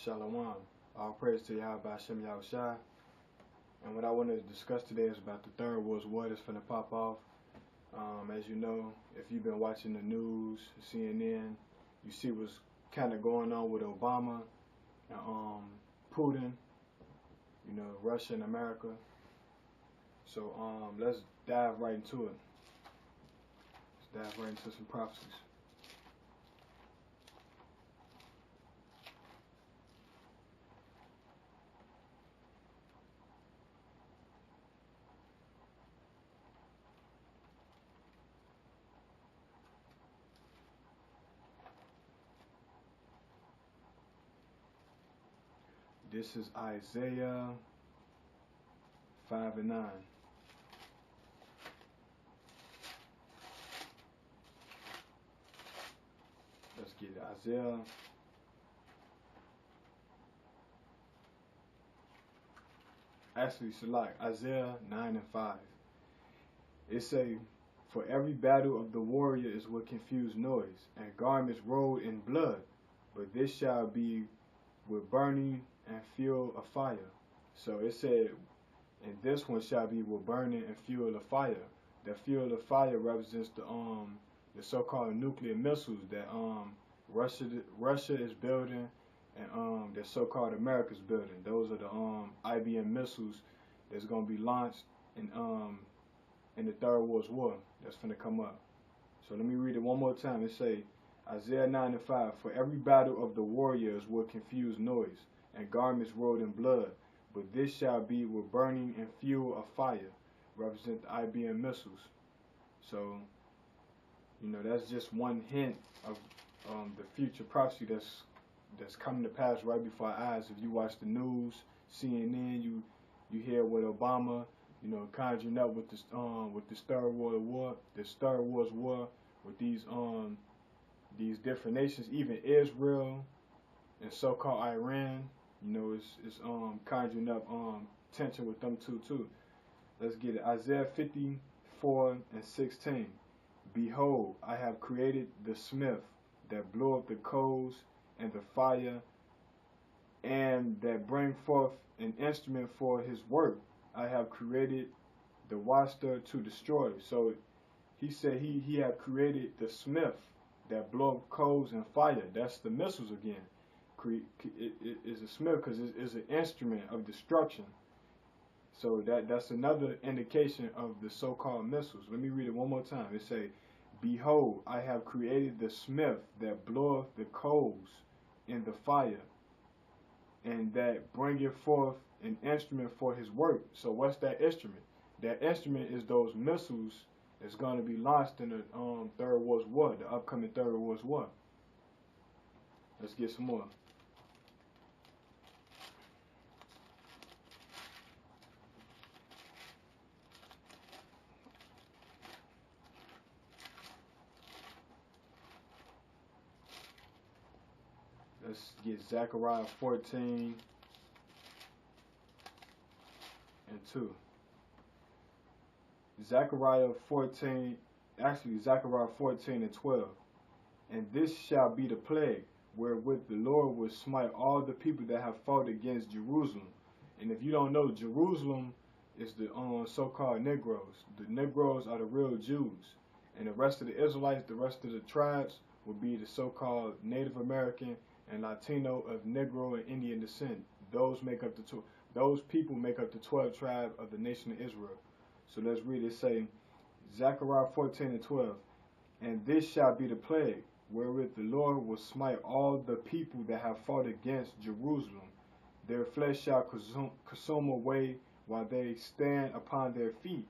Shalom. All praise to Yahweh Hashem Yahushai. And what I want to discuss today is about the third World War that's finna pop off. As you know, if you've been watching the news, CNN, you see what's kind of going on with Obama and Putin, you know, Russia and America. So let's dive right into it. Let's dive right into some prophecies. This is Isaiah 5 and 9. Let's get it. Isaiah. Actually, select Isaiah 9 and 5. It say, "For every battle of the warrior is with confused noise, and garments rolled in blood, but this shall be with burning and fuel of fire." So it said, and this one shall be with burning and fuel of fire. The fuel of fire represents the so-called nuclear missiles that Russia is building, and the so-called America's building. Those are the IBM missiles that's gonna be launched in the Third World War that's finna come up. So let me read it one more time. It say, Isaiah 9 and 5, "For every battle of the warriors will confuse noise, and garments rolled in blood, but this shall be with burning and fuel of fire," represent the IBM missiles. So, you know, that's just one hint of the future prophecy that's coming to pass right before our eyes. If you watch the news, CNN, you hear what Obama, you know, conjuring up with this Third World War, with these different nations, even Israel and so-called Iran, you know, it's conjuring up tension with them too. Let's get it. Isaiah 54 and 16. "Behold, I have created the smith that blow up the coals and the fire, and that bring forth an instrument for his work. I have created the watcher to destroy." So he said he had created the smith that blow up coals and fire. That's the missiles again. It is a smith because it is an instrument of destruction. So that's another indication of the so-called missiles. Let me read it one more time. It say, "Behold, I have created the smith that bloweth the coals in the fire, and that bringeth forth an instrument for his work." So what's that instrument? That instrument is those missiles that's going to be launched in the Third World War, the upcoming Third World War. Let's get some more. Let's get Zachariah 14 and 2. Zachariah 14 and 12. "And this shall be the plague wherewith the Lord will smite all the people that have fought against Jerusalem." And if you don't know, Jerusalem is the so-called Negroes. The Negroes are the real Jews. And the rest of the Israelites, the rest of the tribes, will be the so-called Native American and Latino of Negro and Indian descent. Those people make up the 12 tribes of the nation of Israel. So let's read it. Say, Zechariah 14 and 12. "And this shall be the plague wherewith the Lord will smite all the people that have fought against Jerusalem. Their flesh shall consume away while they stand upon their feet,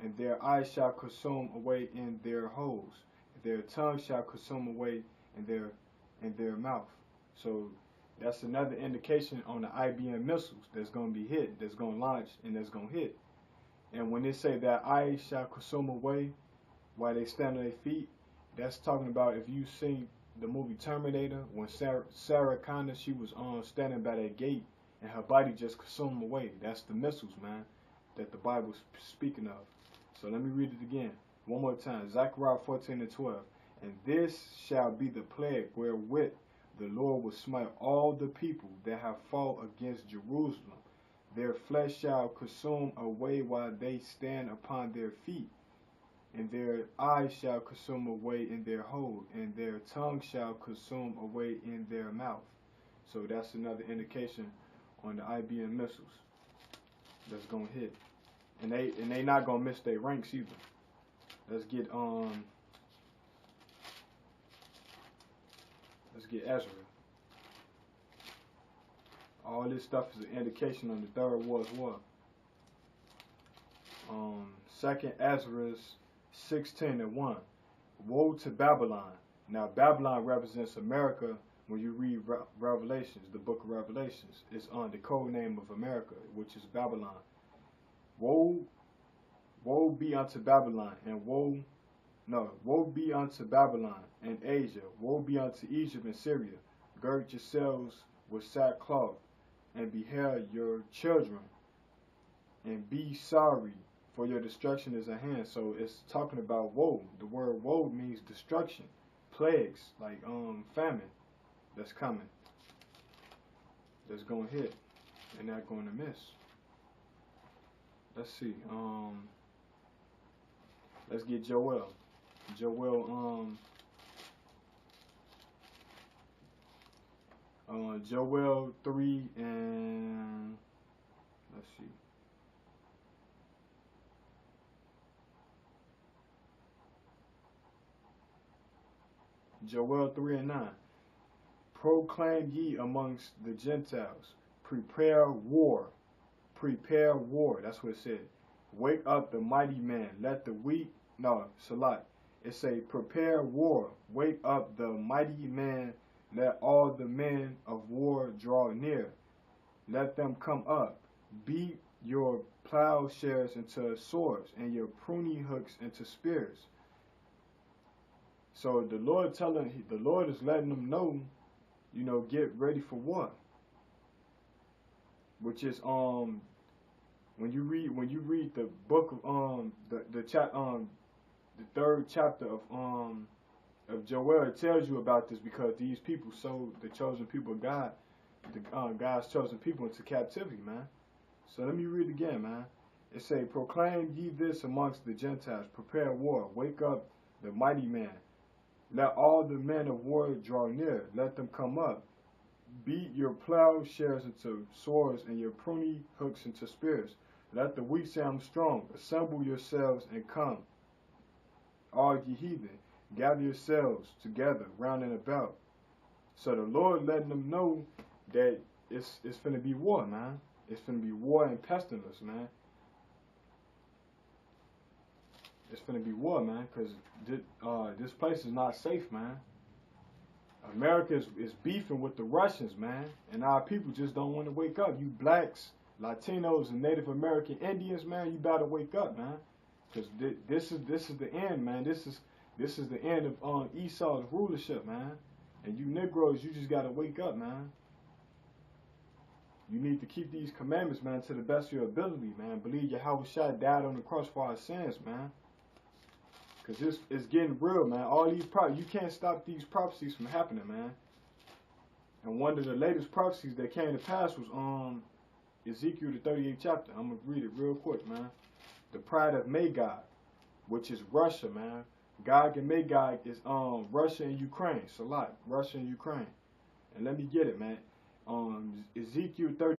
and their eyes shall consume away in their holes. Their tongue shall consume away in their mouth." So that's another indication on the IBM missiles that's going to be hit, that's going to launch, and that's going to hit. And when they say that eyes shall consume away while they stand on their feet, that's talking about, if you seen the movie Terminator, when Sarah Connor, she was standing by that gate and her body just consumed away. That's the missiles, man, that the Bible's speaking of. So let me read it again one more time. Zechariah 14 and 12. "And this shall be the plague wherewith the Lord will smite all the people that have fought against Jerusalem. Their flesh shall consume away while they stand upon their feet, and their eyes shall consume away in their hold, and their tongue shall consume away in their mouth. So that's another indication on the IBM missiles that's gonna hit, and they not gonna miss their ranks either. Let's get Ezra. All this stuff is an indication on the Third World War. 2nd Ezra 16:1. Woe to Babylon. Now Babylon represents America. When you read Revelations, the book of Revelations, it's on the code name of America, which is Babylon. Woe be unto Babylon, and woe be unto Babylon and Asia. Woe be unto Egypt and Syria. Gird yourselves with sackcloth, and behead your children, and be sorry, for your destruction is at hand. So it's talking about woe. The word woe means destruction, plagues, like famine that's coming, that's gonna hit, and not gonna miss. Let's see. Let's get Joel. Joel 3 and let's see. Joel 3 and 9. Proclaim ye amongst the Gentiles, prepare war. Prepare war. That's what it said. Wake up the mighty man. Let the weak, Salat. It say, prepare war. Wake up the mighty man. Let all the men of war draw near. Let them come up. Beat your plowshares into swords, and your pruning hooks into spears. So the Lord is letting them know, get ready for war. Which is when you read the book of the 3rd chapter of Joel, it tells you about this, because these people sold the chosen people of God, God's chosen people, into captivity, man. So let me read again, man. It say, proclaim ye this amongst the Gentiles, prepare war, wake up the mighty man. Let all the men of war draw near, let them come up. Beat your plowshares into swords, and your pruning hooks into spears. Let the weak say, I'm strong. Assemble yourselves and come. All ye heathen, gather yourselves together round and about. So the Lord letting them know that it's finna be war, man. It's finna be war and pestilence, man. It's finna be war, man, because this place is not safe, man. America is beefing with the Russians, man, and our people just don't want to wake up. You blacks, Latinos, and Native American Indians, man, you better wake up, man, because this is the end, man. This is the end of Esau's rulership, man. And you Negroes, you just gotta wake up, man. You need to keep these commandments, man, to the best of your ability, man. Believe Yahweh died on the cross for our sins, man. Because it's getting real, man. All these you can't stop these prophecies from happening, man. And one of the latest prophecies that came to pass was Ezekiel the 38th chapter. I'm going to read it real quick, man. The pride of Magog, which is Russia, man. Gog and Magog is Russia and Ukraine. Salat, Russia and Ukraine. And let me get it, man. Ezekiel 30.